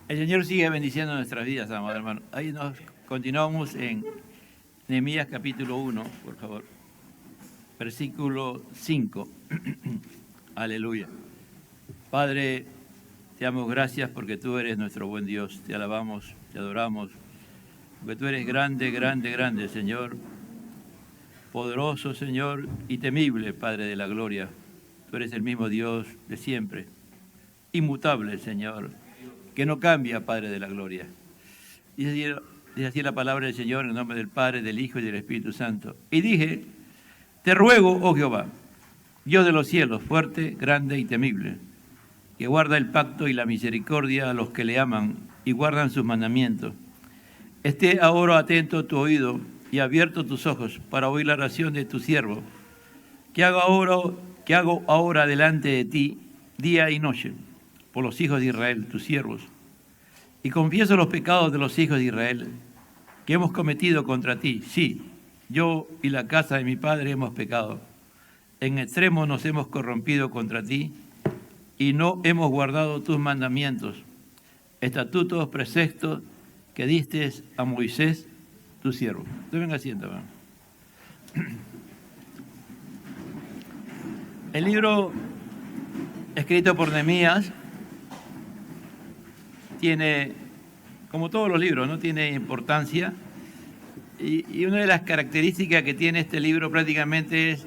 El Señor sigue bendiciendo nuestras vidas, amados hermanos. Ahí nos continuamos en Nehemías capítulo 1, por favor. Versículo 5. Aleluya. Padre, te damos gracias porque tú eres nuestro buen Dios. Te alabamos, te adoramos. Porque tú eres grande, grande, grande, Señor. Poderoso, Señor, y temible, Padre de la gloria. Tú eres el mismo Dios de siempre. Inmutable, Señor, que no cambia, Padre de la gloria. Dice así la palabra del Señor en el nombre del Padre, del Hijo y del Espíritu Santo. Y dije, te ruego, oh Jehová, Dios de los cielos, fuerte, grande y temible, que guarda el pacto y la misericordia a los que le aman y guardan sus mandamientos. Esté ahora atento tu oído y abierto tus ojos para oír la oración de tu siervo, que hago ahora delante de ti día y noche, por los hijos de Israel, tus siervos. Y confieso los pecados de los hijos de Israel, que hemos cometido contra ti. Sí, yo y la casa de mi padre hemos pecado. En extremo nos hemos corrompido contra ti, y no hemos guardado tus mandamientos, estatutos, preceptos que diste a Moisés, tu siervo. Tomen asiento, hermano. El libro escrito por Nehemías tiene, como todos los libros, ¿no? Tiene importancia. Y una de las características que tiene este libro prácticamente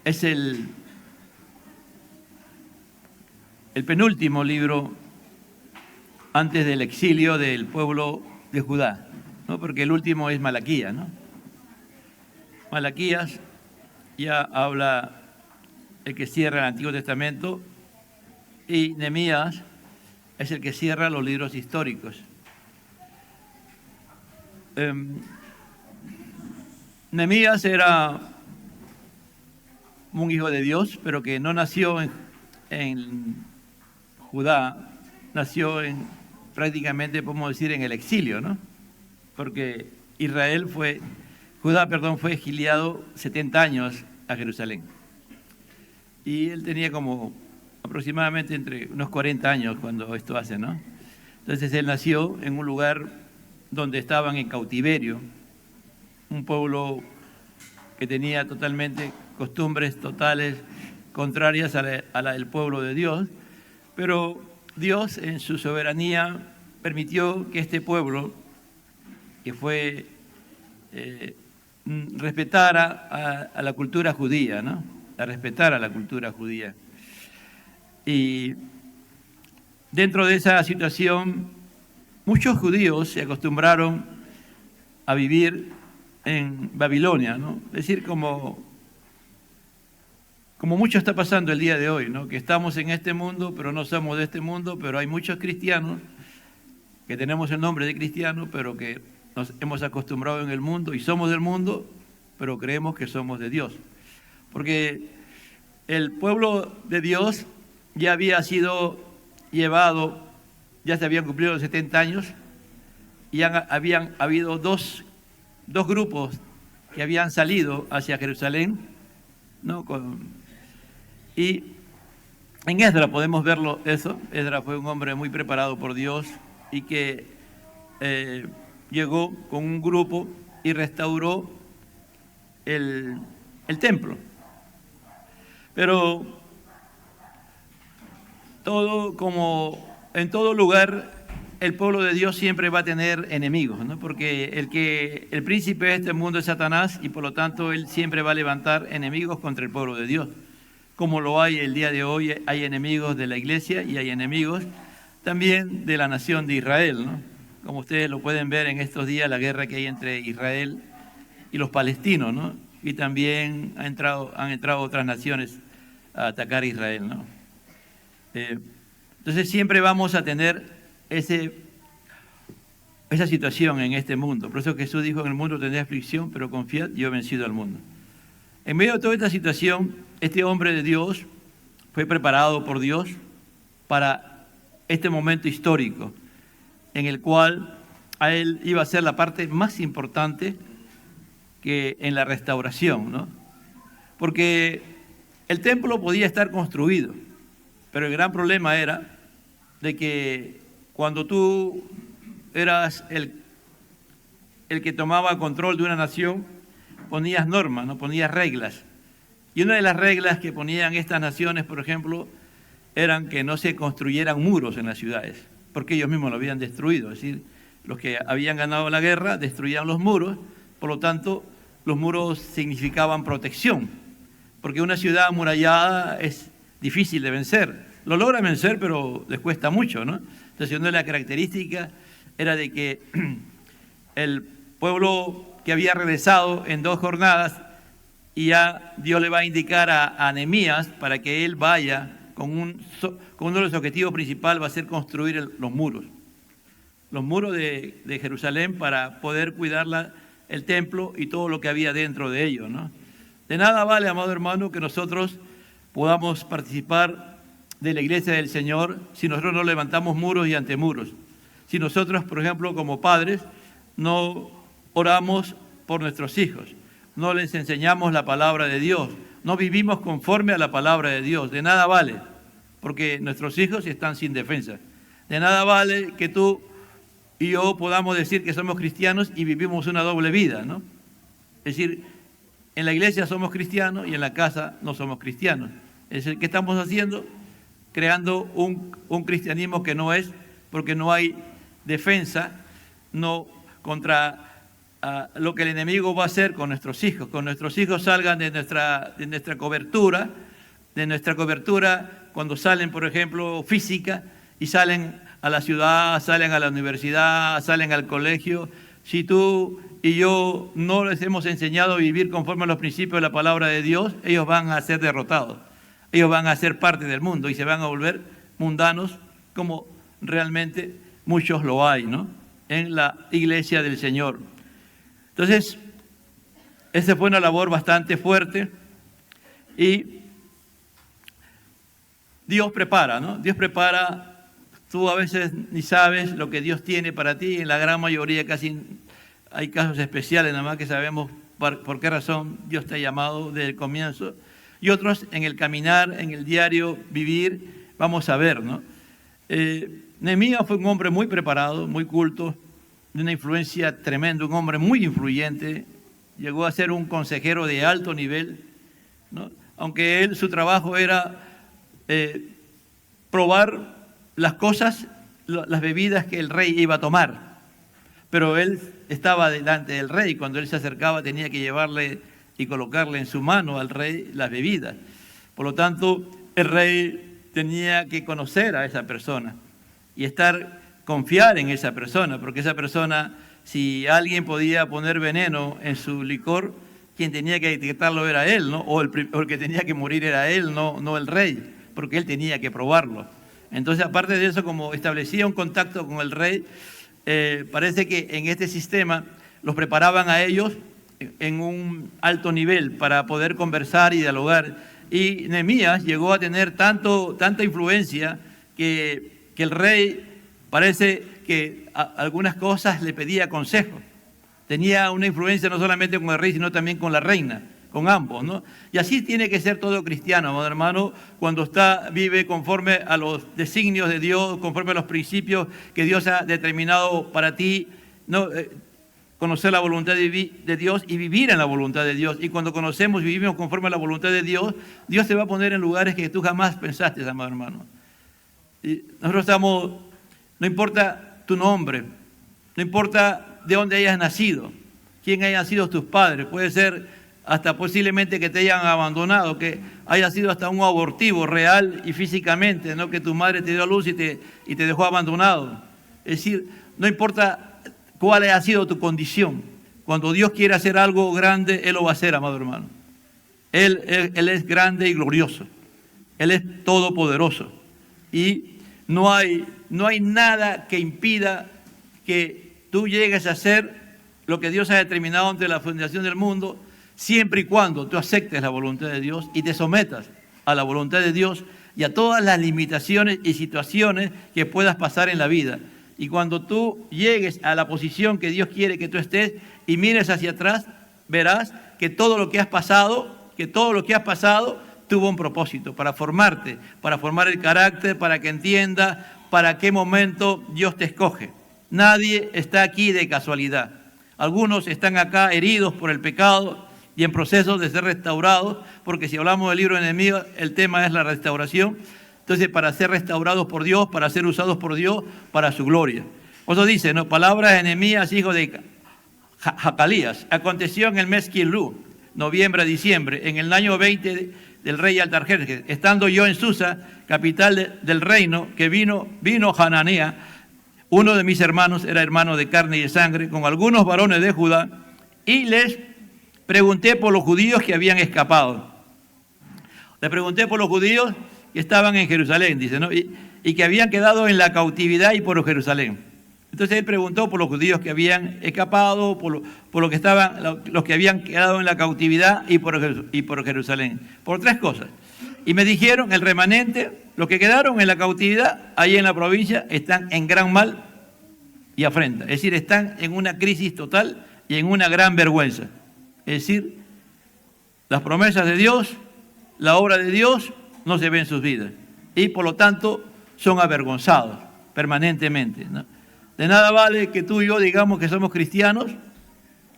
es el penúltimo libro antes del exilio del pueblo de Judá, ¿no? Porque el último es Malaquías, ¿no? Malaquías ya habla el que cierra el Antiguo Testamento y Nehemías es el que cierra los libros históricos. Nehemías era un hijo de Dios, pero que no nació en Judá, nació prácticamente, podemos decir, en el exilio, ¿no? Porque Judá fue exiliado 70 años a Jerusalén. Y él tenía como aproximadamente entre unos 40 años cuando esto hace, ¿no? Entonces él nació en un lugar donde estaban en cautiverio, un pueblo que tenía totalmente costumbres totales contrarias a la del pueblo de Dios, pero Dios en su soberanía permitió que este pueblo, que fue, respetara a la cultura judía, ¿no? Respetara la cultura judía. Y dentro de esa situación, muchos judíos se acostumbraron a vivir en Babilonia, ¿no? Es decir, como mucho está pasando el día de hoy, ¿no? Que estamos en este mundo, pero no somos de este mundo, pero hay muchos cristianos que tenemos el nombre de cristianos, pero que nos hemos acostumbrado en el mundo y somos del mundo, pero creemos que somos de Dios. Porque el pueblo de Dios ya había sido llevado, ya se habían cumplido los 70 años y habían habido dos grupos que habían salido hacia Jerusalén, ¿no? Y en Esdras podemos verlo eso. Esdras fue un hombre muy preparado por Dios y que llegó con un grupo y restauró el templo. Pero como en todo lugar, el pueblo de Dios siempre va a tener enemigos, ¿no? Porque el príncipe de este mundo es Satanás y por lo tanto él siempre va a levantar enemigos contra el pueblo de Dios. Como lo hay el día de hoy, hay enemigos de la iglesia y hay enemigos también de la nación de Israel, ¿no? Como ustedes lo pueden ver en estos días, la guerra que hay entre Israel y los palestinos, ¿no? Y también han entrado otras naciones a atacar a Israel, ¿no? Entonces siempre vamos a tener esa situación en este mundo. Por eso Jesús dijo, en el mundo tendré aflicción, pero confiad, yo he vencido al mundo. En medio de toda esta situación, este hombre de Dios fue preparado por Dios para este momento histórico, en el cual a él iba a ser la parte más importante que en la restauración, ¿no? Porque el templo podía estar construido, pero el gran problema era de que cuando tú eras el que tomaba control de una nación, ponías normas, ¿no? Ponías reglas. Y una de las reglas que ponían estas naciones, por ejemplo, eran que no se construyeran muros en las ciudades, porque ellos mismos lo habían destruido. Es decir, los que habían ganado la guerra destruían los muros, por lo tanto, los muros significaban protección, porque una ciudad amurallada es difícil de vencer. Lo logran vencer, pero les cuesta mucho, ¿no? Entonces, una de las características era de que el pueblo que había regresado en 2 jornadas, y ya Dios le va a indicar a Nehemías para que él vaya con uno de los objetivos principales, va a ser construir los muros de Jerusalén, para poder cuidar el templo y todo lo que había dentro de ello, ¿no? De nada vale, amado hermano, que nosotros podamos participar de la iglesia del Señor si nosotros no levantamos muros y antemuros. Si nosotros, por ejemplo, como padres, no oramos por nuestros hijos, no les enseñamos la palabra de Dios, no vivimos conforme a la palabra de Dios, de nada vale, porque nuestros hijos están sin defensa. De nada vale que tú y yo podamos decir que somos cristianos y vivimos una doble vida, ¿no? Es decir, en la iglesia somos cristianos y en la casa no somos cristianos. Es decir, ¿qué estamos haciendo? Creando un cristianismo que no es, porque no hay defensa, no contra lo que el enemigo va a hacer con nuestros hijos. Con nuestros hijos salgan de nuestra cobertura, cuando salen, por ejemplo, física, y salen a la ciudad, salen a la universidad, salen al colegio. Si tú y yo no les hemos enseñado a vivir conforme a los principios de la palabra de Dios, ellos van a ser derrotados. Ellos van a ser parte del mundo y se van a volver mundanos, como realmente muchos lo hay, ¿no?, en la iglesia del Señor. Entonces, esta fue una labor bastante fuerte y Dios prepara, ¿no? Dios prepara, tú a veces ni sabes lo que Dios tiene para ti, en la gran mayoría casi hay casos especiales nada más que sabemos por qué razón Dios te ha llamado desde el comienzo, y otros en el caminar, en el diario vivir, vamos a ver, ¿no? Nehemías fue un hombre muy preparado, muy culto, de una influencia tremenda, un hombre muy influyente, llegó a ser un consejero de alto nivel, ¿no? Aunque su trabajo era probar las cosas, las bebidas que el rey iba a tomar, pero él estaba delante del rey, cuando él se acercaba tenía que llevarle y colocarle en su mano al rey las bebidas. Por lo tanto, el rey tenía que conocer a esa persona y confiar en esa persona, porque esa persona, si alguien podía poner veneno en su licor, quien tenía que etiquetarlo era él, ¿no? O el que tenía que morir era él, no el rey, porque él tenía que probarlo. Entonces, aparte de eso, como establecía un contacto con el rey, parece que en este sistema los preparaban a ellos en un alto nivel para poder conversar y dialogar. Y Nehemías llegó a tener tanta influencia que el rey parece que algunas cosas le pedía consejo. Tenía una influencia no solamente con el rey, sino también con la reina, con ambos, ¿no? Y así tiene que ser todo cristiano, amado hermano, cuando vive conforme a los designios de Dios, conforme a los principios que Dios ha determinado para ti, ¿no? Conocer la voluntad de Dios y vivir en la voluntad de Dios. Y cuando conocemos y vivimos conforme a la voluntad de Dios, Dios te va a poner en lugares que tú jamás pensaste, amado hermano. Y nosotros no importa tu nombre, no importa de dónde hayas nacido, quién hayan sido tus padres, puede ser hasta posiblemente que te hayan abandonado, que haya sido hasta un abortivo real y físicamente, ¿no? Que tu madre te dio a luz y te dejó abandonado. Es decir, no importa cuál haya sido tu condición, cuando Dios quiere hacer algo grande, Él lo va a hacer, amado hermano. Él es grande y glorioso, Él es todopoderoso y no hay nada que impida que tú llegues a hacer lo que Dios ha determinado ante la fundación del mundo, siempre y cuando tú aceptes la voluntad de Dios y te sometas a la voluntad de Dios y a todas las limitaciones y situaciones que puedas pasar en la vida. Y cuando tú llegues a la posición que Dios quiere que tú estés y mires hacia atrás, verás que todo lo que has pasado, tuvo un propósito, para formarte, para formar el carácter, para que entiendas para qué momento Dios te escoge. Nadie está aquí de casualidad. Algunos están acá heridos por el pecado y en proceso de ser restaurados, porque si hablamos del libro de Nehemías, el tema es la restauración. Entonces, para ser restaurados por Dios, para ser usados por Dios, para su gloria. Eso dice, ¿no? Palabras de Nehemías, hijo de Jacalías. Aconteció en el mes Kislev, noviembre a diciembre, en el año 20 del rey Artajerjes, estando yo en Susa, capital del reino, que vino Hananea, uno de mis hermanos, era hermano de carne y de sangre, con algunos varones de Judá, y les pregunté por los judíos que habían escapado. Les pregunté por los judíos que estaban en Jerusalén, dice, ¿no? Y que habían quedado en la cautividad y por Jerusalén. Entonces él preguntó por los judíos que habían escapado, por lo que estaban, los que habían quedado en la cautividad y por Jerusalén. Por tres cosas. Y me dijeron, el remanente, los que quedaron en la cautividad, ahí en la provincia, están en gran mal y afrenta. Es decir, están en una crisis total y en una gran vergüenza. Es decir, las promesas de Dios, la obra de Dios, no se ven en sus vidas. Y por lo tanto, son avergonzados permanentemente, ¿no? De nada vale que tú y yo digamos que somos cristianos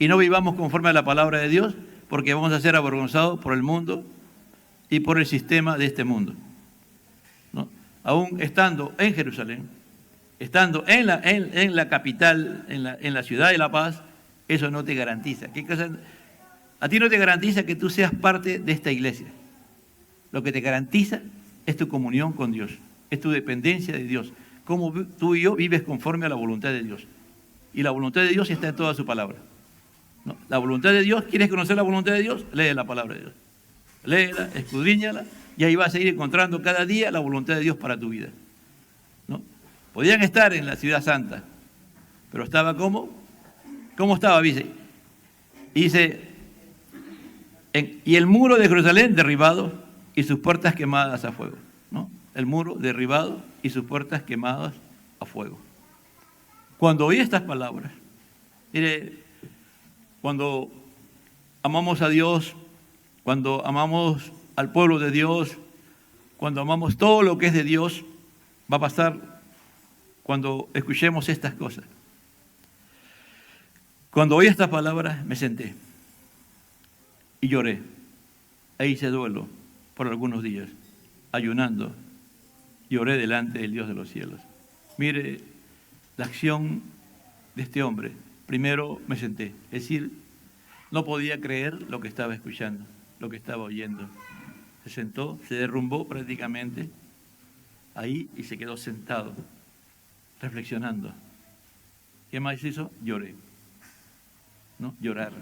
y no vivamos conforme a la palabra de Dios, porque vamos a ser avergonzados por el mundo y por el sistema de este mundo, ¿no? Aún estando en Jerusalén, estando en la capital, en la ciudad de La Paz, eso no te garantiza. ¿Qué cosa? A ti no te garantiza que tú seas parte de esta iglesia. Lo que te garantiza es tu comunión con Dios, es tu dependencia de Dios. Cómo tú y yo vives conforme a la voluntad de Dios. Y la voluntad de Dios está en toda su palabra, ¿no? La voluntad de Dios, ¿quieres conocer la voluntad de Dios? Lee la palabra de Dios. Léela, escudriñala, y ahí vas a ir encontrando cada día la voluntad de Dios para tu vida, ¿no? Podían estar en la ciudad santa, pero estaba ¿cómo? ¿Cómo estaba? Dice, y el muro de Jerusalén derribado y sus puertas quemadas a fuego, ¿no? El muro derribado y sus puertas quemadas a fuego. Cuando oí estas palabras, mire, cuando amamos a Dios, cuando amamos al pueblo de Dios, cuando amamos todo lo que es de Dios, va a pasar cuando escuchemos estas cosas. Cuando oí estas palabras, me senté y lloré e hice duelo por algunos días, ayunando. Lloré delante del Dios de los cielos. Mire la acción de este hombre. Primero me senté, es decir, no podía creer lo que estaba escuchando, lo que estaba oyendo. Se sentó, se derrumbó prácticamente ahí y se quedó sentado, reflexionando. ¿Qué más hizo? Lloré, ¿no? Llorar.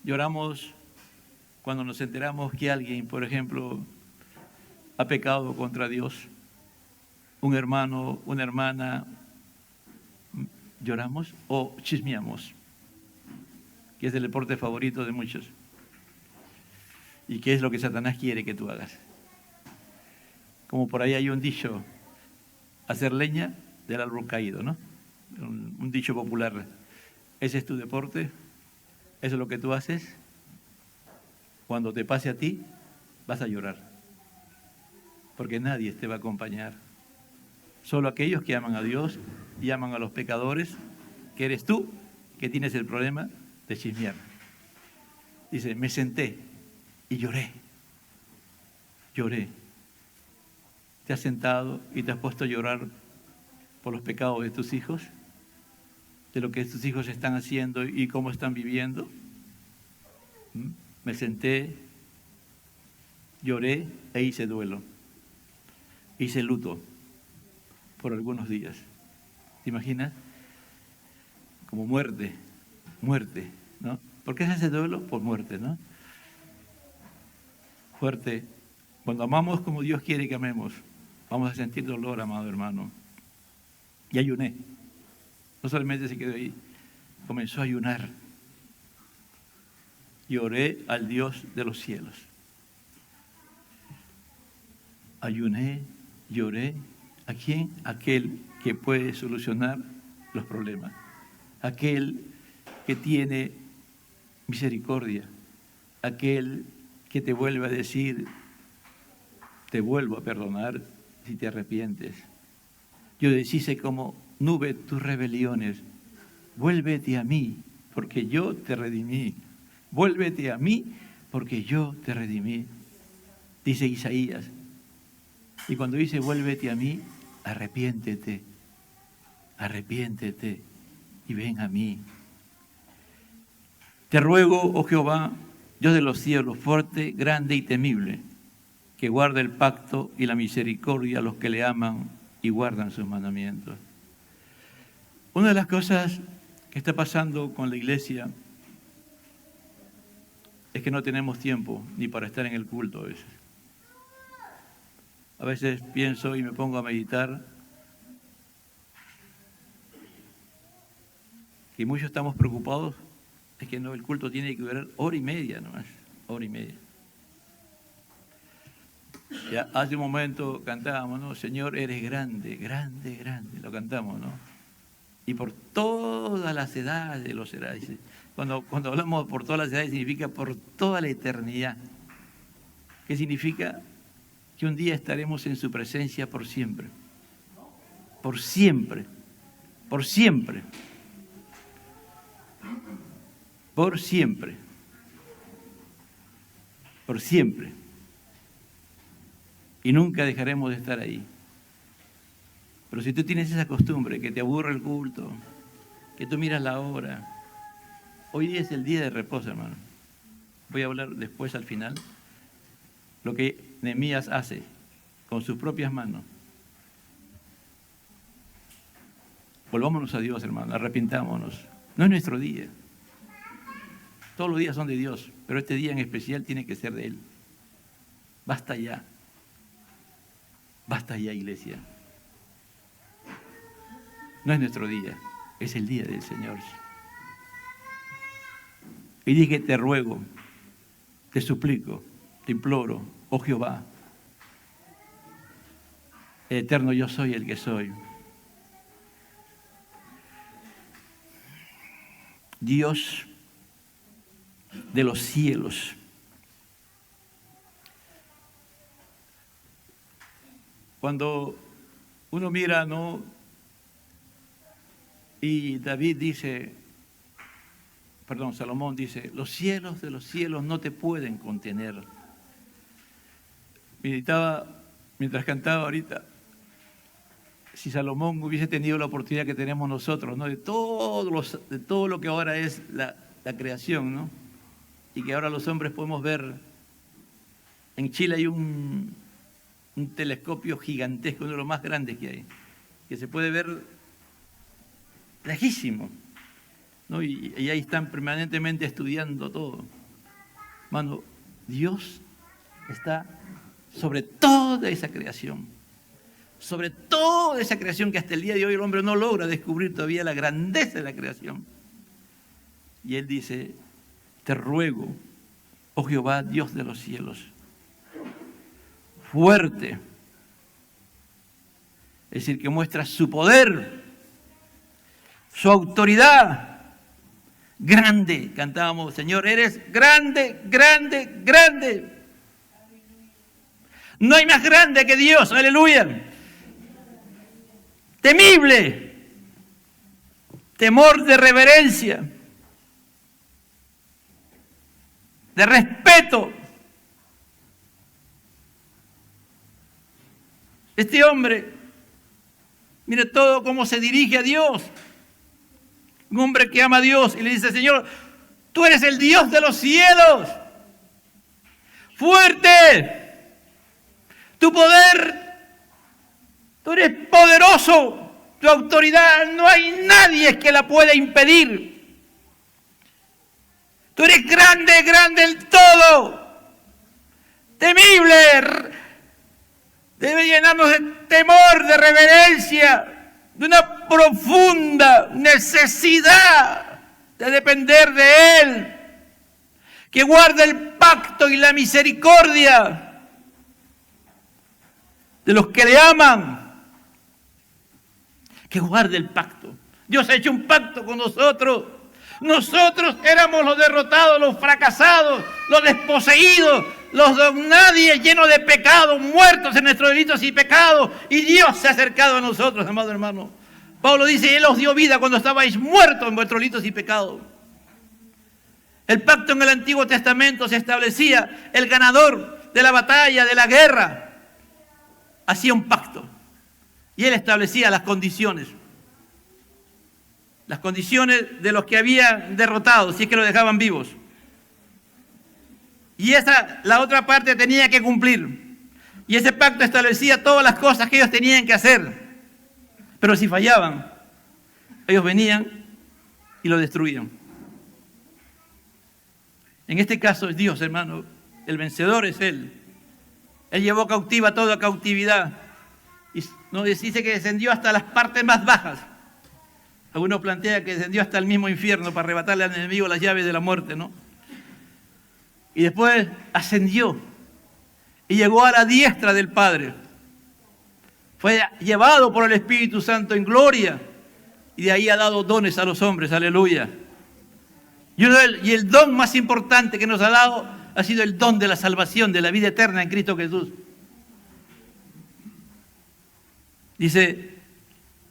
Lloramos cuando nos enteramos que alguien, por ejemplo, ha pecado contra Dios, un hermano, una hermana, lloramos o chismeamos, que es el deporte favorito de muchos, y que es lo que Satanás quiere que tú hagas. Como por ahí hay un dicho, hacer leña del árbol caído, ¿no? Un dicho popular. Ese es tu deporte, eso es lo que tú haces. Cuando te pase a ti, vas a llorar, porque nadie te va a acompañar. Solo aquellos que aman a Dios y aman a los pecadores, que eres tú, que tienes el problema de chismear. Dice, me senté y lloré. Lloré. ¿Te has sentado y te has puesto a llorar por los pecados de tus hijos? ¿De lo que tus hijos están haciendo y cómo están viviendo? Me senté, lloré e hice duelo. Hice luto por algunos días. ¿Te imaginas? Como muerte, ¿no? ¿Por qué se hace duelo? Por muerte, ¿no? Fuerte. Cuando amamos como Dios quiere que amemos, vamos a sentir dolor, amado hermano. Y ayuné. No solamente se quedó ahí, comenzó a ayunar. Y oré al Dios de los cielos. Ayuné, lloré. ¿A quién? Aquel que puede solucionar los problemas. Aquel que tiene misericordia. Aquel que te vuelve a decir, te vuelvo a perdonar si te arrepientes. Yo deshice como nube tus rebeliones. Vuélvete a mí, porque yo te redimí. Vuélvete a mí, porque yo te redimí. Dice Isaías. Y cuando dice vuélvete a mí, arrepiéntete. Arrepiéntete y ven a mí. Te ruego, oh Jehová, Dios de los cielos, fuerte, grande y temible, que guarda el pacto y la misericordia a los que le aman y guardan sus mandamientos. Una de las cosas que está pasando con la iglesia es que no tenemos tiempo ni para estar en el culto a veces. A veces pienso y me pongo a meditar que muchos estamos preocupados, es que no, el culto tiene que durar hora y media nomás, hora y media. Ya hace un momento cantábamos, ¿no? Señor, eres grande, grande, grande, lo cantamos, ¿no? Y por todas las edades lo será. Dice. Cuando hablamos por todas las edades significa por toda la eternidad. ¿Qué significa? Que un día estaremos en su presencia por siempre. Por siempre. Por siempre. Por siempre. Por siempre. Y nunca dejaremos de estar ahí. Pero si tú tienes esa costumbre, que te aburre el culto, que tú miras la hora, hoy día es el día de reposo, hermano. Voy a hablar después al final, lo que Nehemías hace con sus propias manos. Volvámonos a Dios, hermano, arrepintámonos. No es nuestro día. Todos los días son de Dios, pero este día en especial tiene que ser de Él. Basta ya. Basta ya, iglesia. No es nuestro día, es el día del Señor. Y dije, te ruego, te suplico, te imploro, oh Jehová, el eterno yo soy el que soy. Dios de los cielos. Cuando uno mira, ¿no? Y David dice, Salomón dice, los cielos de los cielos no te pueden contener. Meditaba, mientras cantaba ahorita, si Salomón hubiese tenido la oportunidad que tenemos nosotros, ¿no? de todo lo que ahora es la creación, ¿no? Y que ahora los hombres podemos ver. En Chile hay un telescopio gigantesco, uno de los más grandes que hay, que se puede ver lejísimo, ¿no? Y ahí están permanentemente estudiando todo. Hermano, Dios está sobre toda esa creación, sobre toda esa creación que hasta el día de hoy el hombre no logra descubrir todavía la grandeza de la creación. Y Él dice, te ruego, oh Jehová, Dios de los cielos, fuerte, es decir, que muestra su poder, su autoridad, grande. Cantábamos, Señor, eres grande, grande, grande. No hay más grande que Dios, aleluya. Temible, temor de reverencia, de respeto. Este hombre, mire todo cómo se dirige a Dios. Un hombre que ama a Dios y le dice, Señor, tú eres el Dios de los cielos. Fuerte. Tu poder. Tú eres poderoso. Tu autoridad no hay nadie que la pueda impedir. Tú eres grande, grande el todo. Temible. Debe llenarnos de temor, de reverencia, de una profunda necesidad de depender de Él, que guarda el pacto y la misericordia de los que le aman, que guarde el pacto. Dios ha hecho un pacto con nosotros. Nosotros éramos los derrotados, los fracasados, los desposeídos, los don nadie, llenos de pecado, muertos en nuestros delitos y pecados, y Dios se ha acercado a nosotros, amado hermano. Pablo dice, Él os dio vida cuando estabais muertos en vuestros delitos y pecados. El pacto en el Antiguo Testamento se establecía, el ganador de la batalla, de la guerra, hacía un pacto. Y Él establecía las condiciones de los que habían derrotado, si es que lo dejaban vivos. Y la otra parte tenía que cumplir. Y ese pacto establecía todas las cosas que ellos tenían que hacer. Pero si fallaban, ellos venían y lo destruían. En este caso es Dios, hermano. El vencedor es Él. Él llevó cautiva toda cautividad. Y nos dice que descendió hasta las partes más bajas. Algunos plantean que descendió hasta el mismo infierno para arrebatarle al enemigo las llaves de la muerte, ¿no? Y después ascendió y llegó a la diestra del Padre. Fue llevado por el Espíritu Santo en gloria y de ahí ha dado dones a los hombres, aleluya. Y el don más importante que nos ha dado ha sido el don de la salvación, de la vida eterna en Cristo Jesús. Dice,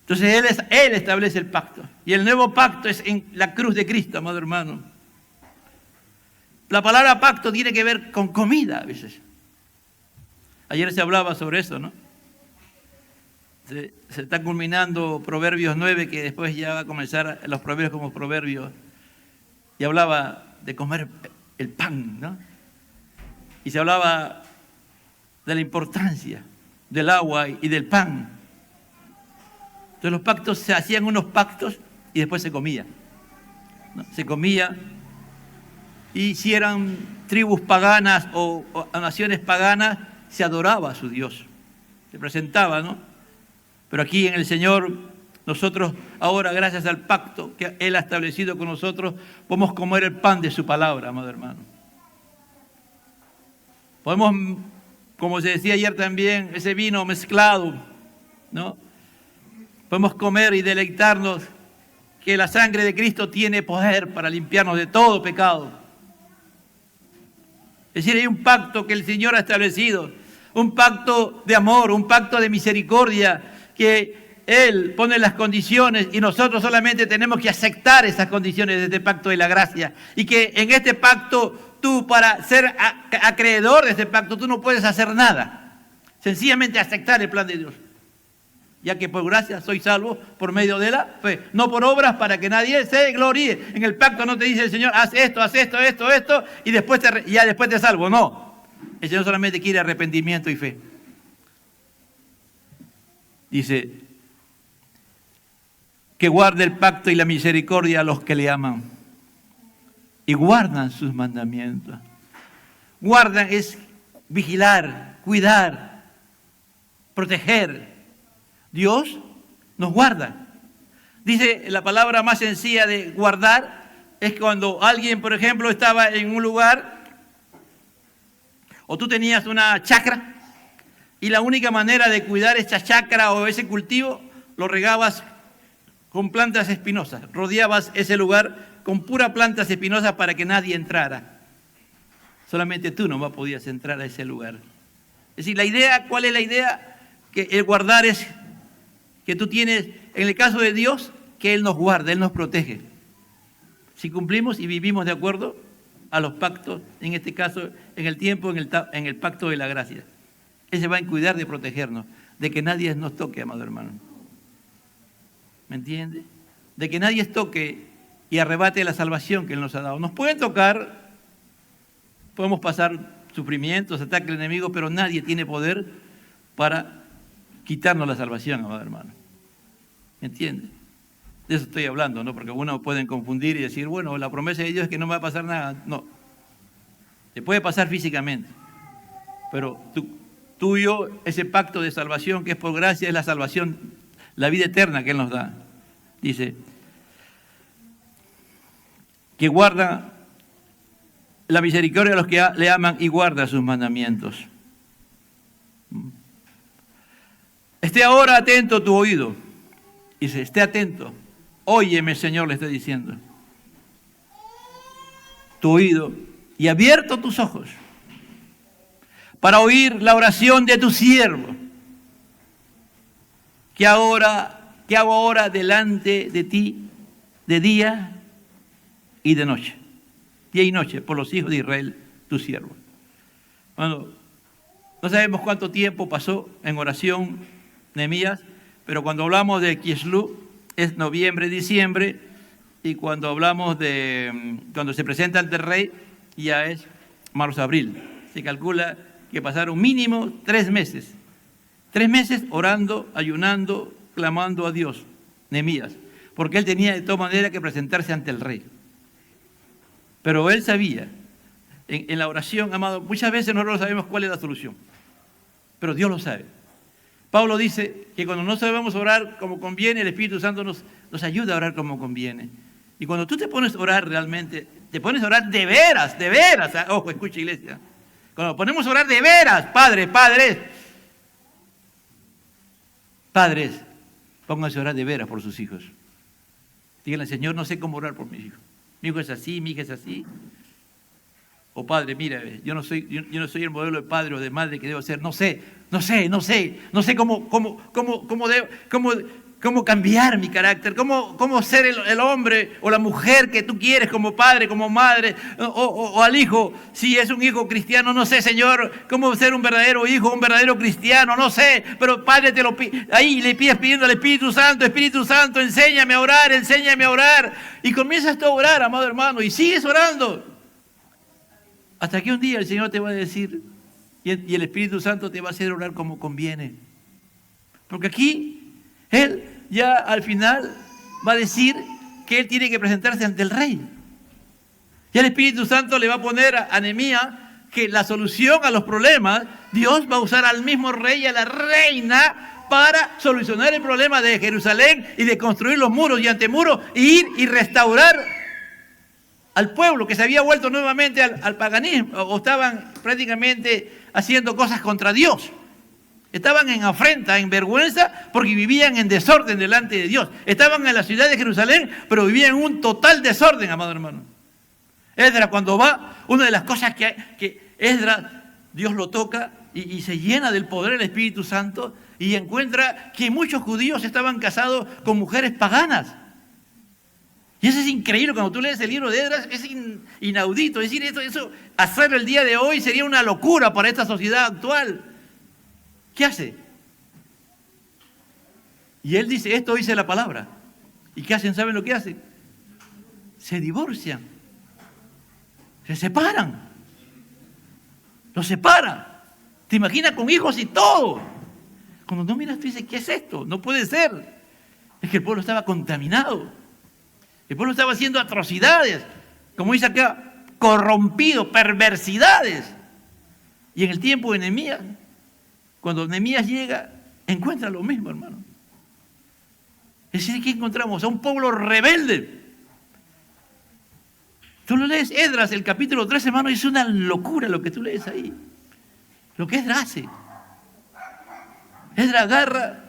entonces Él establece el pacto. Y el nuevo pacto es en la cruz de Cristo, amado hermano. La palabra pacto tiene que ver con comida a veces. Ayer se hablaba sobre eso, ¿no? Se está culminando Proverbios 9, que después ya va a comenzar los proverbios como proverbios. Y hablaba de comer el pan, ¿no? Y se hablaba de la importancia del agua y del pan. Entonces los pactos, se hacían unos pactos y después se comía, ¿no? Se comía, y si eran tribus paganas o naciones paganas, se adoraba a su Dios, se presentaba, ¿no? Pero aquí en el Señor, nosotros ahora, gracias al pacto que Él ha establecido con nosotros, podemos comer el pan de su palabra, amado hermano. Podemos, como se decía ayer también, ese vino mezclado, ¿no? Podemos comer y deleitarnos que la sangre de Cristo tiene poder para limpiarnos de todo pecado. Es decir, hay un pacto que el Señor ha establecido, un pacto de amor, un pacto de misericordia, que Él pone las condiciones y nosotros solamente tenemos que aceptar esas condiciones de este pacto de la gracia. Y que en este pacto, tú para ser acreedor de este pacto, tú no puedes hacer nada. Sencillamente aceptar el plan de Dios. Ya que por gracia soy salvo por medio de la fe, no por obras para que nadie se gloríe. En el pacto no te dice el Señor, haz esto, y después te salvo. No, el Señor solamente quiere arrepentimiento y fe. Dice que guarde el pacto y la misericordia a los que le aman y guardan sus mandamientos. Guardan es vigilar, cuidar, proteger. Dios nos guarda. Dice la palabra más sencilla de guardar es cuando alguien, por ejemplo, estaba en un lugar o tú tenías una chacra y la única manera de cuidar esa chacra o ese cultivo lo regabas con plantas espinosas, rodeabas ese lugar con puras plantas espinosas para que nadie entrara. Solamente tú no podías entrar a ese lugar. Es decir, ¿cuál es la idea? Que el guardar es que tú tienes, en el caso de Dios, que Él nos guarda, Él nos protege. Si cumplimos y vivimos de acuerdo a los pactos, en este caso, en el tiempo, en el pacto de la gracia. Él se va a cuidar de protegernos, de que nadie nos toque, amado hermano. ¿Me entiende? De que nadie toque y arrebate la salvación que Él nos ha dado. Nos pueden tocar, podemos pasar sufrimientos, ataques del enemigo, pero nadie tiene poder para quitarnos la salvación, amado hermano. ¿Me entiende? De eso estoy hablando, ¿no? Porque algunos pueden confundir y decir, bueno, la promesa de Dios es que no me va a pasar nada. No. Te puede pasar físicamente, pero tuyo, ese pacto de salvación que es por gracia, es la salvación, la vida eterna que Él nos da. Dice que guarda la misericordia a los que le aman y guarda sus mandamientos. Esté ahora atento tu oído. Dice, esté atento. Óyeme, Señor, le estoy diciendo. Tu oído y abierto tus ojos. para oír la oración de tu siervo, que hago ahora delante de ti de día y de noche, día y noche, por los hijos de Israel, tu siervo. Bueno, no sabemos cuánto tiempo pasó en oración Nehemías, pero cuando hablamos de Kislev es noviembre, diciembre, y cuando hablamos de cuando se presenta ante el rey ya es marzo, abril. Se calcula que pasaron mínimo 3 meses. 3 meses orando, ayunando, clamando a Dios, Nehemías, porque él tenía de todas maneras que presentarse ante el rey. Pero él sabía, en la oración, amado, muchas veces nosotros no sabemos cuál es la solución, pero Dios lo sabe. Pablo dice que cuando no sabemos orar como conviene, el Espíritu Santo nos ayuda a orar como conviene. Y cuando tú te pones a orar realmente, te pones a orar de veras, ojo, escucha iglesia, cuando ponemos a orar de veras, padres, pónganse a orar de veras por sus hijos. Díganle, Señor, no sé cómo orar por mis hijos. Mi hijo es así, mi hija es así. O padre, mira, yo no soy el modelo de padre o de madre que debo ser. No sé cómo cambiar mi carácter, cómo ser el hombre o la mujer que tú quieres como padre, como madre, o al hijo, si es un hijo cristiano, no sé, Señor, cómo ser un verdadero hijo, un verdadero cristiano, no sé, pero Padre, ahí le pides pidiendo al Espíritu Santo, enséñame a orar, y comienzas tú a orar, amado hermano, y sigues orando, hasta que un día el Señor te va a decir, y el Espíritu Santo te va a hacer orar como conviene, porque aquí Él ya al final va a decir que él tiene que presentarse ante el rey. Y el Espíritu Santo le va a poner a Nehemías que la solución a los problemas, Dios va a usar al mismo rey y a la reina para solucionar el problema de Jerusalén y de construir los muros y antemuros e ir y restaurar al pueblo que se había vuelto nuevamente al paganismo o estaban prácticamente haciendo cosas contra Dios. Estaban en afrenta, en vergüenza, porque vivían en desorden delante de Dios. Estaban en la ciudad de Jerusalén, pero vivían en un total desorden, amado hermano. Esdras, cuando va, una de las cosas que Esdras, Dios lo toca y se llena del poder del Espíritu Santo y encuentra que muchos judíos estaban casados con mujeres paganas. Y eso es increíble, cuando tú lees el libro de Esdras, es inaudito. Es decir, eso hacerlo el día de hoy sería una locura para esta sociedad actual. ¿Qué hace? Y él dice, esto dice la palabra. ¿Y qué hacen? ¿Saben lo que hacen? Se divorcian. Se separan. Los separa. ¿Te imaginas con hijos y todo? Cuando no miras, tú dices, ¿qué es esto? No puede ser. Es que el pueblo estaba contaminado. El pueblo estaba haciendo atrocidades. Como dice acá, corrompido, perversidades. Y en el tiempo de Nehemías, cuando Nehemías llega, encuentra lo mismo, hermano. Es decir, ¿qué encontramos? A un pueblo rebelde. Tú lo lees, Esdras, el capítulo 3, hermano, es una locura lo que tú lees ahí. Lo que Esdras hace. Esdras agarra,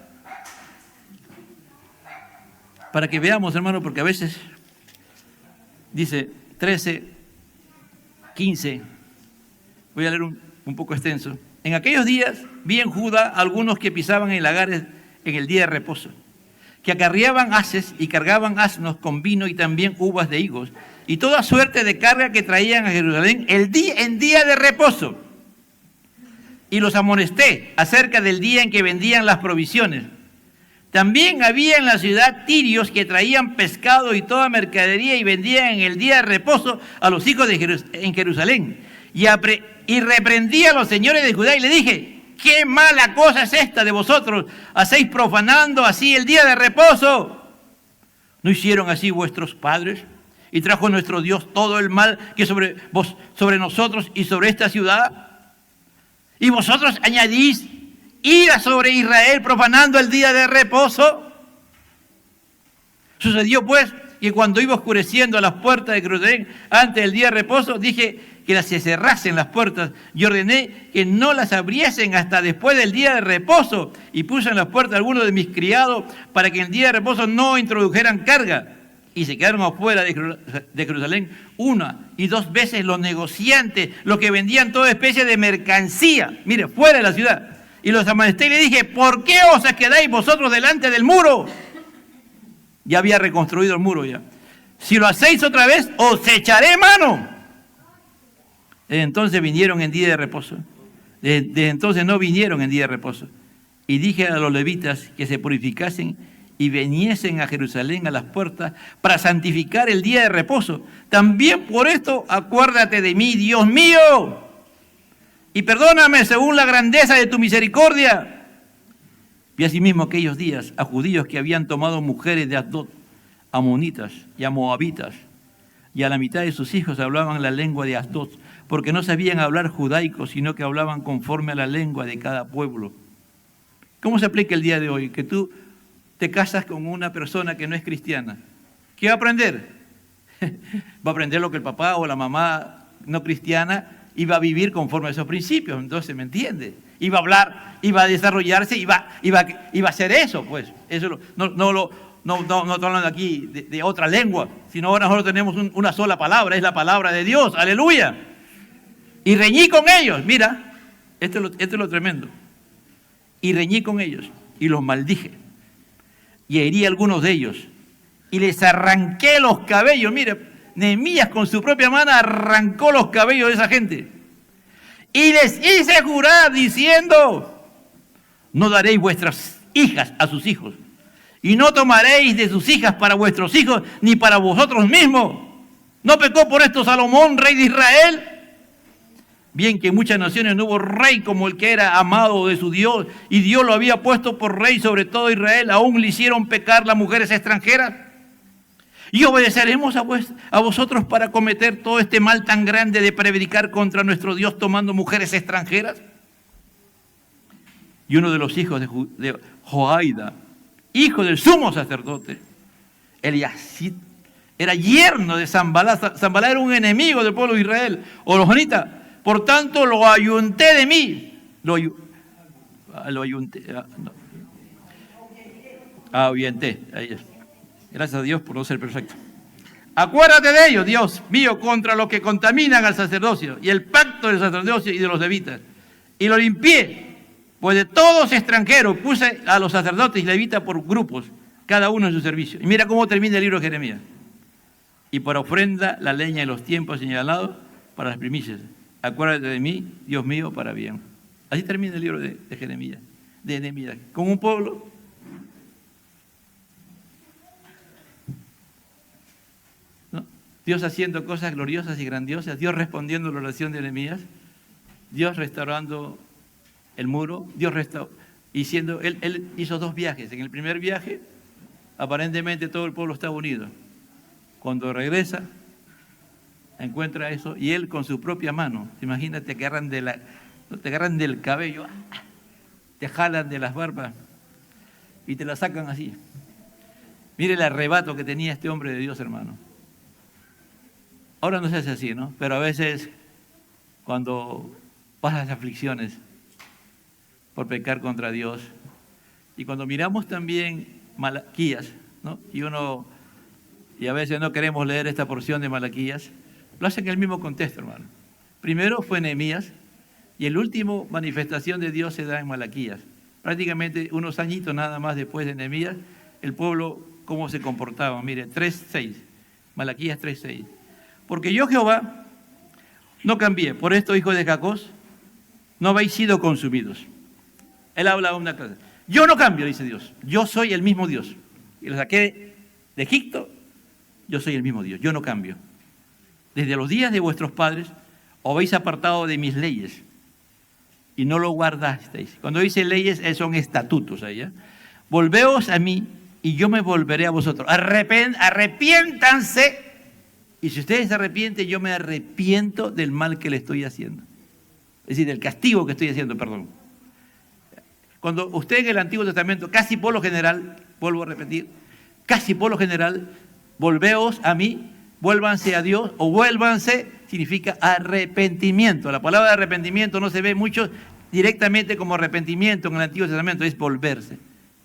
para que veamos, hermano, porque a veces dice 13, 15, voy a leer un poco extenso. En aquellos días vi en Judá algunos que pisaban en lagares en el día de reposo, que acarreaban haces y cargaban asnos con vino y también uvas de higos, y toda suerte de carga que traían a Jerusalén en día de reposo. Y los amonesté acerca del día en que vendían las provisiones. También había en la ciudad tirios que traían pescado y toda mercadería y vendían en el día de reposo a los hijos en Jerusalén. Y reprendí a los señores de Judá y le dije, ¿qué mala cosa es esta de vosotros? ¿Hacéis profanando así el día de reposo? ¿No hicieron así vuestros padres? Y trajo nuestro Dios todo el mal que sobre nosotros y sobre esta ciudad. Y vosotros añadís ira sobre Israel profanando el día de reposo. Sucedió pues que cuando iba oscureciendo a las puertas de Jerusalén antes del día de reposo, dije que se cerrasen las puertas y ordené que no las abriesen hasta después del día de reposo, y puse en las puertas a algunos de mis criados para que en el día de reposo no introdujeran carga. Y se quedaron afuera de Jerusalén 1 y 2 veces los negociantes, los que vendían toda especie de mercancía, mire, fuera de la ciudad. Y los amonesté y le dije, ¿por qué os quedáis vosotros delante del muro? Ya había reconstruido el muro ya. Si lo hacéis otra vez, os echaré mano. Desde entonces vinieron en día de reposo. Desde entonces no vinieron en día de reposo. Y dije a los levitas que se purificasen y viniesen a Jerusalén a las puertas para santificar el día de reposo. También por esto acuérdate de mí, Dios mío, y perdóname según la grandeza de tu misericordia. Vi asimismo aquellos días a judíos que habían tomado mujeres de Asdod, amonitas y a moabitas, y a la mitad de sus hijos hablaban la lengua de Asdod, porque no sabían hablar judaico, sino que hablaban conforme a la lengua de cada pueblo. ¿Cómo se aplica el día de hoy? Que tú te casas con una persona que no es cristiana. ¿Qué va a aprender? Va a aprender lo que el papá o la mamá no cristiana iba a vivir conforme a esos principios. Entonces, ¿me entiende? Iba a hablar, iba a desarrollarse, iba a hacer eso, pues. Eso no estoy hablando aquí de otra lengua, sino ahora nosotros tenemos una sola palabra, es la palabra de Dios. ¡Aleluya! Y reñí con ellos. Mira, esto es lo tremendo. Y reñí con ellos y los maldije. Y herí a algunos de ellos, y les arranqué los cabellos. Mire, Nehemías con su propia mano arrancó los cabellos de esa gente. Y les hice jurar diciendo, no daréis vuestras hijas a sus hijos, y no tomaréis de sus hijas para vuestros hijos, ni para vosotros mismos. ¿No pecó por esto Salomón, rey de Israel? Bien que en muchas naciones no hubo rey como el que era amado de su Dios, y Dios lo había puesto por rey sobre todo Israel, aún le hicieron pecar las mujeres extranjeras. Y obedeceremos a vosotros para cometer todo este mal tan grande de predicar contra nuestro Dios tomando mujeres extranjeras. Y uno de los hijos de Joaida, hijo del sumo sacerdote, Eliasid, era yerno de Zambalá. Zambalá era un enemigo del pueblo de Israel, Oronita. Por tanto, lo ayunté de mí. Ahuyenté. Gracias a Dios por no ser perfecto. Acuérdate de ellos, Dios mío, contra los que contaminan al sacerdocio y el pacto del sacerdocio y de los levitas. Y lo limpié, pues de todos extranjeros puse a los sacerdotes y levitas por grupos, cada uno en su servicio. Y mira cómo termina el libro de Jeremías. Y por ofrenda la leña en los tiempos señalados para las primicias. Acuérdate de mí, Dios mío, para bien. Así termina el libro de Jeremías, de Nehemías. Con un pueblo ¿no? Dios haciendo cosas gloriosas y grandiosas, Dios respondiendo a la oración de Nehemías, Dios restaurando el muro, Él hizo 2 viajes. En el primer viaje, aparentemente todo el pueblo estaba unido. Cuando regresa, encuentra eso, y él con su propia mano, imagínate, te agarran del cabello, te jalan de las barbas y te la sacan así. Mire el arrebato que tenía este hombre de Dios, hermano. Ahora no se hace así, ¿no? Pero a veces, cuando pasas aflicciones por pecar contra Dios, y cuando miramos también Malaquías, ¿no? Y a veces no queremos leer esta porción de Malaquías, lo hacen en el mismo contexto, hermano. Primero fue Nehemías, y el último manifestación de Dios se da en Malaquías. Prácticamente unos añitos nada más después de Nehemías, el pueblo, cómo se comportaba. Mire, 3:6, Malaquías 3:6. Porque yo, Jehová, no cambié, por esto, hijos de Jacob, no habéis sido consumidos. Él habla de una clase. Yo no cambio, dice Dios. Yo soy el mismo Dios. Y lo saqué de Egipto, yo soy el mismo Dios, yo no cambio. Desde los días de vuestros padres os habéis apartado de mis leyes y no lo guardasteis. Cuando dice leyes, son estatutos ahí, ¿eh? Volveos a mí y yo me volveré a vosotros. Arrepiéntanse. Y si ustedes se arrepienten, yo me arrepiento del mal que le estoy haciendo. Es decir, del castigo que estoy haciendo, perdón. Cuando usted en el Antiguo Testamento, casi por lo general, vuelvo a repetir, casi por lo general, volveos a mí, vuélvanse a Dios, o vuélvanse, significa arrepentimiento. La palabra arrepentimiento no se ve mucho directamente como arrepentimiento en el Antiguo Testamento, es volverse.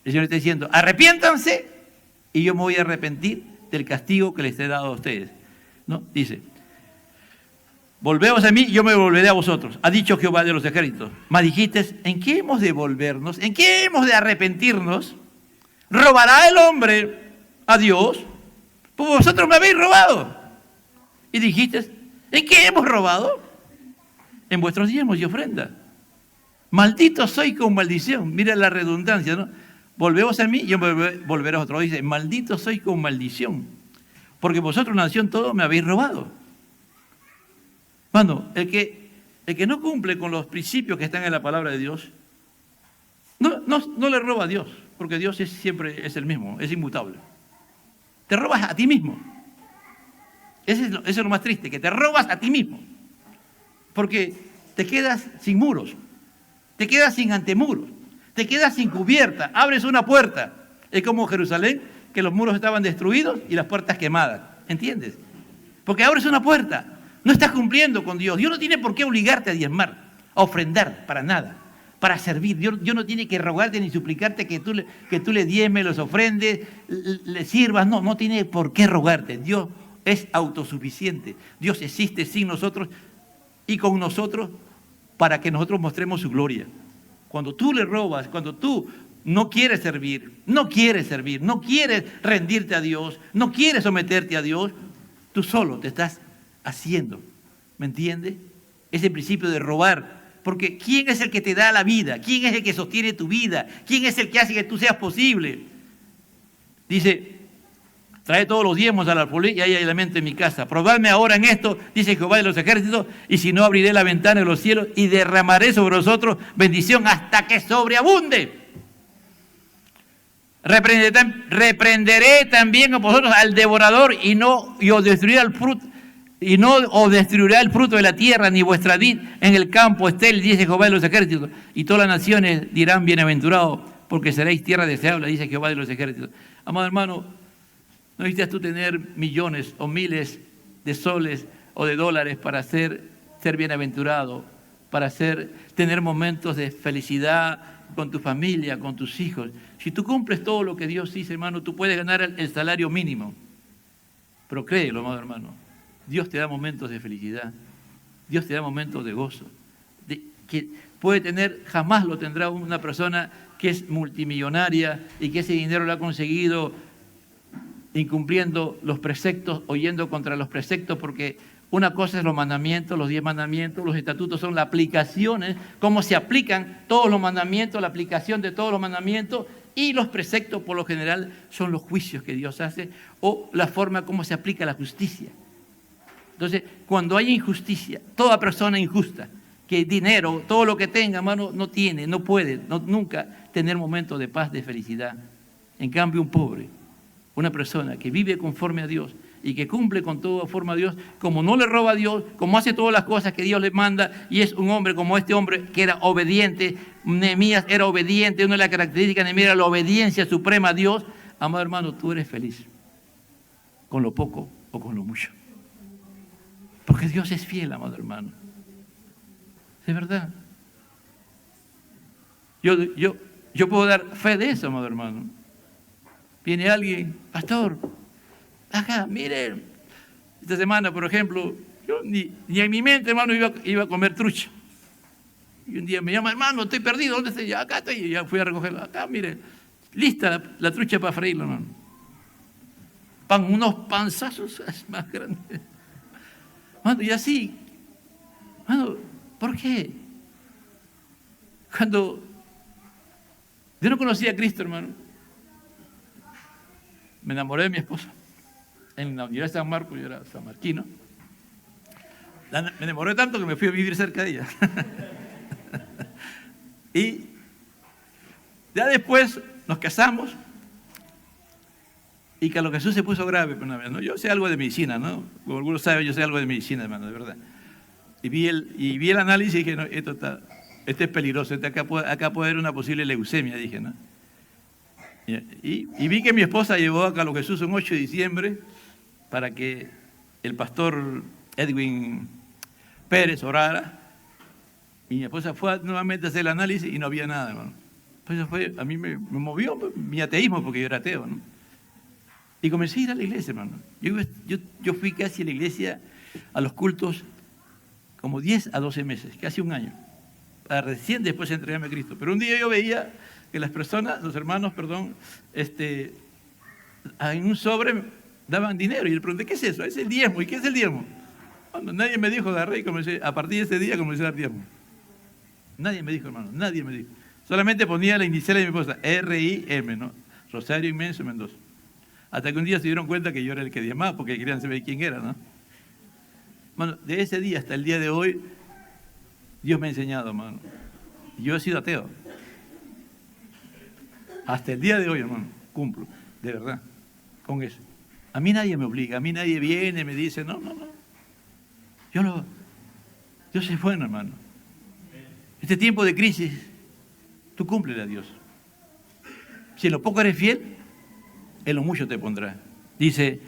El Señor está diciendo, arrepiéntanse y yo me voy a arrepentir del castigo que les he dado a ustedes. ¿No? Dice, volveos a mí y yo me volveré a vosotros, ha dicho Jehová de los ejércitos. Mas dijiste, ¿en qué hemos de volvernos? ¿En qué hemos de arrepentirnos? ¿Robará el hombre a Dios? Pues vosotros me habéis robado. Y dijiste, ¿en qué hemos robado? En vuestros diezmos y ofrendas. Maldito soy con maldición. Mira la redundancia, ¿no? Volveos a mí y yo me volveré a otro. Dice, maldito soy con maldición. Porque vosotros, nación, todo me habéis robado. Mano, el que no cumple con los principios que están en la palabra de Dios, no le roba a Dios, porque Dios siempre es el mismo, es inmutable. Te robas a ti mismo. Eso es lo más triste, que te robas a ti mismo. Porque te quedas sin muros, te quedas sin antemuros, te quedas sin cubierta, abres una puerta. Es como Jerusalén, que los muros estaban destruidos y las puertas quemadas. ¿Entiendes? Porque abres una puerta, no estás cumpliendo con Dios. Dios no tiene por qué obligarte a diezmar, a ofrendar, para nada, para servir. Dios no tiene que rogarte ni suplicarte que tú le diezmes, los ofrendes, le sirvas. No tiene por qué rogarte. Dios es autosuficiente. Dios existe sin nosotros y con nosotros para que nosotros mostremos su gloria. Cuando tú le robas, cuando tú no quieres servir, no quieres rendirte a Dios, no quieres someterte a Dios, tú solo te estás haciendo. ¿Me entiendes? Ese principio de robar. Porque ¿quién es el que te da la vida? ¿Quién es el que sostiene tu vida? ¿Quién es el que hace que tú seas posible? Dice, trae todos los diezmos al alfolí y hay alimento en mi casa. Probadme ahora en esto, dice Jehová de los ejércitos, y si no abriré la ventana de los cielos y derramaré sobre vosotros bendición hasta que sobreabunde. Reprenderé también a vosotros al devorador y os destruirá el fruto. Y no os destruirá el fruto de la tierra, ni vuestra vid en el campo estéril, dice Jehová de los ejércitos. Y todas las naciones dirán, bienaventurados, porque seréis tierra deseable, dice Jehová de los ejércitos. Amado hermano, no necesitas tú tener millones o miles de soles o de dólares para ser bienaventurado, para tener momentos de felicidad con tu familia, con tus hijos. Si tú cumples todo lo que Dios dice, hermano, tú puedes ganar el salario mínimo. Pero créelo, amado hermano, Dios te da momentos de felicidad, Dios te da momentos de gozo, que puede tener, jamás lo tendrá una persona que es multimillonaria y que ese dinero lo ha conseguido incumpliendo los preceptos o yendo contra los preceptos, porque una cosa es los mandamientos, los 10 mandamientos, los estatutos son las aplicaciones, cómo se aplican todos los mandamientos, la aplicación de todos los mandamientos, y los preceptos por lo general son los juicios que Dios hace o la forma como se aplica la justicia. Entonces, cuando hay injusticia, toda persona injusta, que dinero, todo lo que tenga, hermano, no tiene, no puede, nunca tener momentos de paz, de felicidad. En cambio, un pobre, una persona que vive conforme a Dios y que cumple con toda forma a Dios, como no le roba a Dios, como hace todas las cosas que Dios le manda, y es un hombre como este hombre que era obediente. Nehemías era obediente, una de las características de Nehemías era la obediencia suprema a Dios. Amado hermano, tú eres feliz, con lo poco o con lo mucho. Porque Dios es fiel, amado hermano. De verdad. Yo puedo dar fe de eso, amado hermano. Viene alguien, pastor, acá, mire, esta semana, por ejemplo, yo ni en mi mente, hermano, iba a comer trucha. Y un día me llama, hermano, estoy perdido, ¿dónde estoy? Acá estoy, y ya fui a recogerla. Acá, mire, lista la trucha para freírla, hermano. Unos panzazos más grandes. Mano, y así, mano, ¿por qué? Cuando yo no conocía a Cristo, hermano, me enamoré de mi esposa. En la Universidad de San Marcos, yo era sanmarquino. Me enamoré tanto que me fui a vivir cerca de ella. Y ya después nos casamos. Y Carlos Jesús se puso grave una vez, ¿no? Yo sé algo de medicina, ¿no? Como algunos saben, yo sé algo de medicina, hermano, de verdad. Y vi el análisis y dije, no, este es peligroso, acá puede haber una posible leucemia, dije, ¿no? Y vi que mi esposa llevó a Carlos Jesús un 8 de diciembre para que el pastor Edwin Pérez orara. Y mi esposa fue nuevamente a hacer el análisis y no había nada, hermano. Pues a mí me movió mi ateísmo, porque yo era ateo, ¿no? Y comencé a ir a la iglesia, hermano. Yo fui casi a la iglesia, a los cultos, como 10 a 12 meses, casi un año, para recién después entregarme a Cristo. Pero un día yo veía que las personas, los hermanos, perdón, en un sobre daban dinero. Y le pregunté, ¿qué es eso? Es el diezmo. ¿Y qué es el diezmo? Bueno, nadie me dijo, agarré y comencé, a partir de ese día comencé a dar diezmo. Nadie me dijo, hermano, nadie me dijo. Solamente ponía la inicial de mi esposa, R-I-M, ¿no? Rosario Inmenso Mendoza. Hasta que un día se dieron cuenta que yo era el que diezmaba, porque querían saber quién era, ¿no? Bueno, de ese día hasta el día de hoy, Dios me ha enseñado, hermano. Yo he sido ateo. Hasta el día de hoy, hermano, cumplo, de verdad, con eso. A mí nadie me obliga, a mí nadie viene y me dice, no. Dios es bueno, hermano. Este tiempo de crisis, tú cúmplele a Dios. Si en lo poco eres fiel, en lo mucho te pondrá. Dice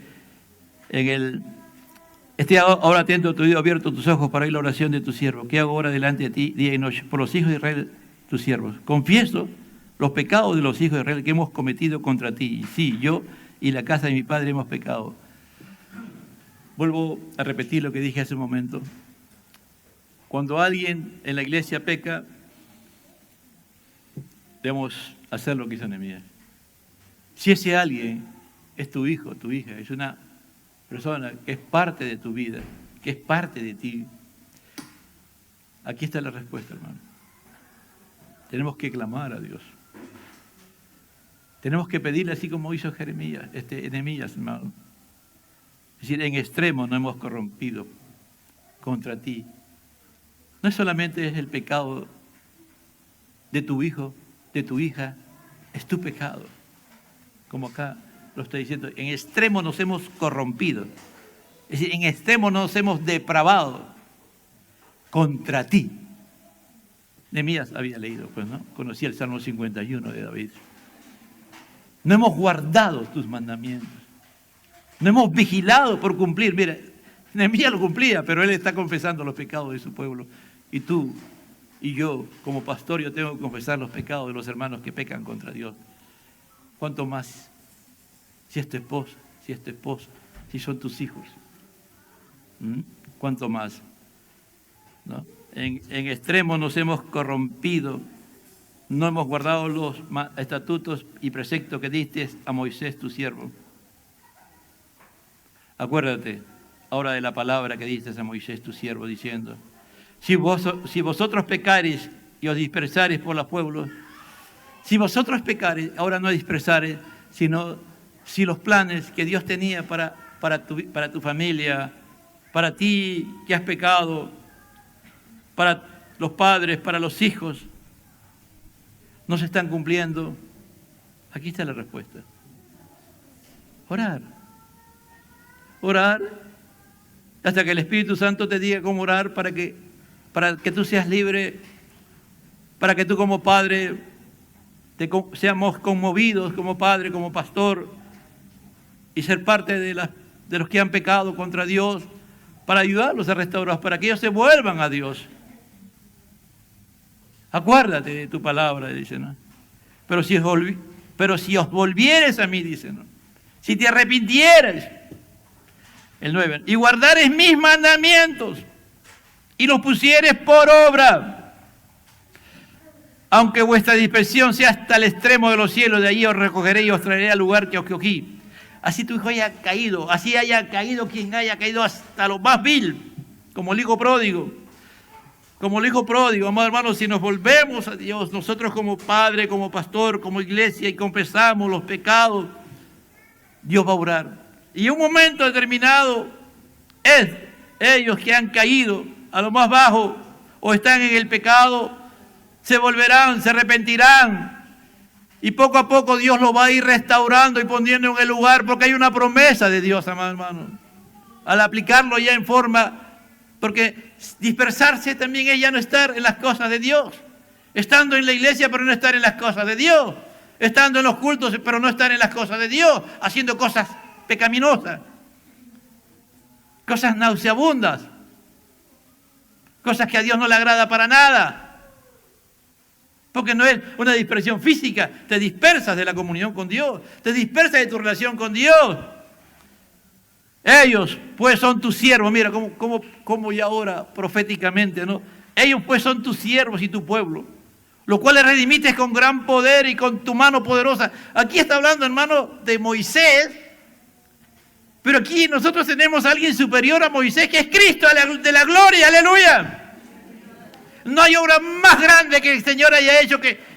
esté ahora atento, tu oído abierto, tus ojos para oír la oración de tu siervo. ¿Qué hago ahora delante de ti, día y noche? Por los hijos de Israel, tus siervos. Confieso los pecados de los hijos de Israel que hemos cometido contra ti. Sí, yo y la casa de mi padre hemos pecado. Vuelvo a repetir lo que dije hace un momento. Cuando alguien en la iglesia peca, debemos hacer lo que hizo Nehemías. Si ese alguien es tu hijo, tu hija, es una persona que es parte de tu vida, que es parte de ti, aquí está la respuesta, hermano. Tenemos que clamar a Dios. Tenemos que pedirle así como hizo Nehemías, hermano. Es decir, en extremo nos hemos corrompido contra ti. No solamente es el pecado de tu hijo, de tu hija, es tu pecado. Como acá lo está diciendo, en extremo nos hemos corrompido. Es decir, en extremo nos hemos depravado contra ti. Nehemías había leído, pues, ¿no? Conocía el Salmo 51 de David. No hemos guardado tus mandamientos. No hemos vigilado por cumplir. Mira, Nehemías lo cumplía, pero él está confesando los pecados de su pueblo. Y tú y yo, como pastor, yo tengo que confesar los pecados de los hermanos que pecan contra Dios. ¿Cuánto más si es tu esposa, si es tu esposa, si son tus hijos? ¿Cuánto más? ¿No? En extremo nos hemos corrompido, no hemos guardado los estatutos y preceptos que diste a Moisés, tu siervo. Acuérdate ahora de la palabra que diste a Moisés, tu siervo, diciendo, si vosotros pecareis y os dispersareis por los pueblos, si vosotros pecareis, ahora no dispersareis, sino si los planes que Dios tenía para tu familia, para ti que has pecado, para los padres, para los hijos, no se están cumpliendo, aquí está la respuesta. Orar. Orar hasta que el Espíritu Santo te diga cómo orar para que tú seas libre, para que tú como padre seamos conmovidos como padre, como pastor, y ser parte de los que han pecado contra Dios, para ayudarlos a restaurar, para que ellos se vuelvan a Dios. Acuérdate de tu palabra, dice, ¿no? Pero si os volvieres a mí, dice, ¿no? Si te arrepintieres, el 9, y guardares mis mandamientos y los pusieres por obra, aunque vuestra dispersión sea hasta el extremo de los cielos, de allí os recogeré y os traeré al lugar que os cogí. Así tu hijo haya caído, así haya caído quien haya caído hasta lo más vil, como el hijo pródigo. Como el hijo pródigo, amados hermanos, si nos volvemos a Dios, nosotros como padre, como pastor, como iglesia, y confesamos los pecados, Dios va a orar. Y en un momento determinado, ellos que han caído a lo más bajo o están en el pecado, se volverán, se arrepentirán. Y poco a poco Dios lo va a ir restaurando y poniendo en el lugar, porque hay una promesa de Dios, amados hermanos. Al aplicarlo ya en forma, porque dispersarse también es ya no estar en las cosas de Dios. Estando en la iglesia, pero no estar en las cosas de Dios. Estando en los cultos, pero no estar en las cosas de Dios. Haciendo cosas pecaminosas, cosas nauseabundas, cosas que a Dios no le agrada para nada. Porque no es una dispersión física, te dispersas de la comunión con Dios, te dispersas de tu relación con Dios. Ellos pues son tus siervos, mira cómo ya ahora proféticamente, ¿no? Ellos pues son tus siervos y tu pueblo, los cuales redimiste con gran poder y con tu mano poderosa. Aquí está hablando, hermano, de Moisés, pero aquí nosotros tenemos a alguien superior a Moisés, que es Cristo de la gloria, aleluya. No hay obra más grande que el Señor haya hecho que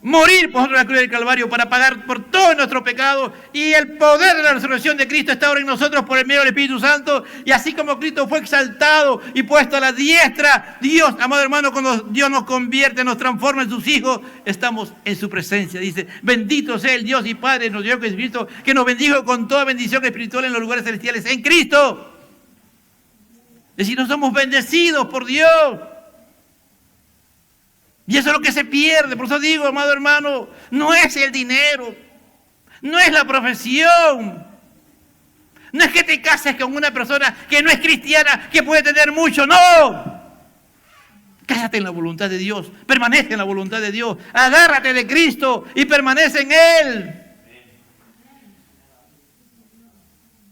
morir por la cruz del Calvario para pagar por todo nuestro pecado, y el poder de la resurrección de Cristo está ahora en nosotros por el medio del Espíritu Santo. Y así como Cristo fue exaltado y puesto a la diestra, Dios, amado hermano, cuando Dios nos convierte, nos transforma en sus hijos, estamos en su presencia. Dice, bendito sea el Dios y Padre de nuestro Señor Jesucristo, que nos bendijo con toda bendición espiritual en los lugares celestiales en Cristo. Es decir, no somos bendecidos por Dios. Y eso es lo que se pierde. Por eso digo, amado hermano, no es el dinero, no es la profesión, no es que te cases con una persona que no es cristiana, que puede tener mucho, no. Cásate en la voluntad de Dios, permanece en la voluntad de Dios, agárrate de Cristo y permanece en Él.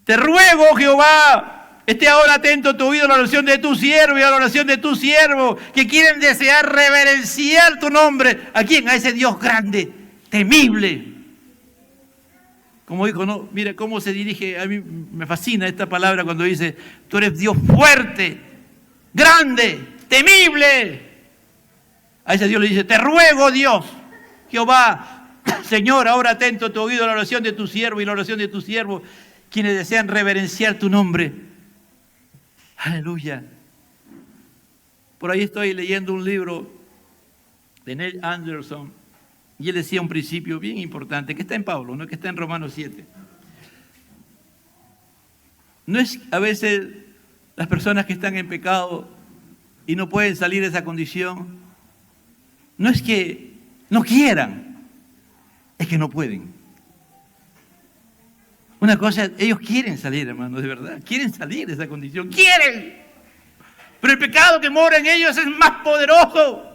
Te ruego, Jehová, esté ahora atento a tu oído a la oración de tu siervo y a la oración de tu siervo, que quieren desear reverenciar tu nombre. ¿A quién? A ese Dios grande, temible. Como dijo, no, mira cómo se dirige, a mí me fascina esta palabra cuando dice, tú eres Dios fuerte, grande, temible. A ese Dios le dice, te ruego, Dios, Jehová, Señor, ahora atento a tu oído a la oración de tu siervo y la oración de tu siervo, quienes desean reverenciar tu nombre. Aleluya. Por ahí estoy leyendo un libro de Neil Anderson, y él decía un principio bien importante, que está en Pablo, no que está en Romanos 7. No es a veces las personas que están en pecado y no pueden salir de esa condición, no es que no quieran, es que no pueden. Una cosa, ellos quieren salir, hermano, de verdad, quieren salir de esa condición, quieren. Pero el pecado que mora en ellos es más poderoso.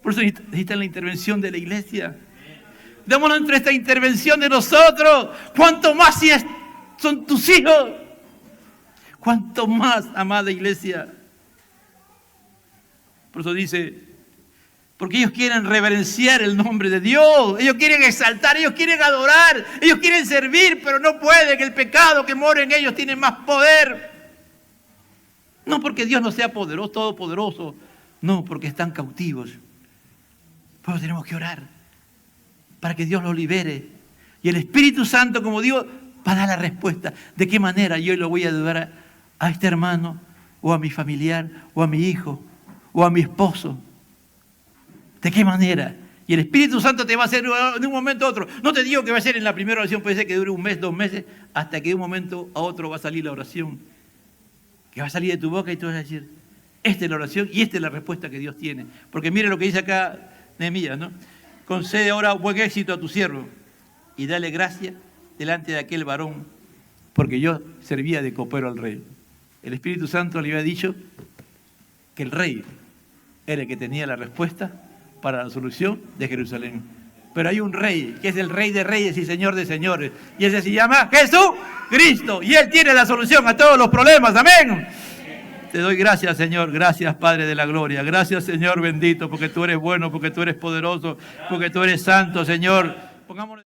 Por eso necesitan la intervención de la iglesia. Démonos entre esta intervención de nosotros. Cuanto más si son tus hijos, cuanto más, amada iglesia. Por eso dice, porque ellos quieren reverenciar el nombre de Dios, ellos quieren exaltar, ellos quieren adorar, ellos quieren servir, pero no pueden. El pecado que mora en ellos tiene más poder. No porque Dios no sea poderoso, todopoderoso, no, porque están cautivos. Por eso tenemos que orar para que Dios los libere. Y el Espíritu Santo, como digo, va a dar la respuesta. ¿De qué manera yo lo voy a ayudar a este hermano, o a mi familiar, o a mi hijo, o a mi esposo? ¿De qué manera? Y el Espíritu Santo te va a hacer de un momento a otro. No te digo que va a ser en la primera oración, puede ser que dure un mes, 2 meses, hasta que de un momento a otro va a salir la oración. Que va a salir de tu boca y tú vas a decir, esta es la oración y esta es la respuesta que Dios tiene. Porque mire lo que dice acá Nehemías, ¿no? Concede ahora buen éxito a tu siervo y dale gracia delante de aquel varón, porque yo servía de copero al rey. El Espíritu Santo le había dicho que el rey era el que tenía la respuesta para la solución de Jerusalén. Pero hay un rey, que es el Rey de Reyes y Señor de Señores, y ese se llama Jesucristo, y Él tiene la solución a todos los problemas. Amén. Te doy gracias, Señor. Gracias, Padre de la gloria. Gracias, Señor bendito, porque tú eres bueno, porque tú eres poderoso, porque tú eres santo, Señor. Pongámonos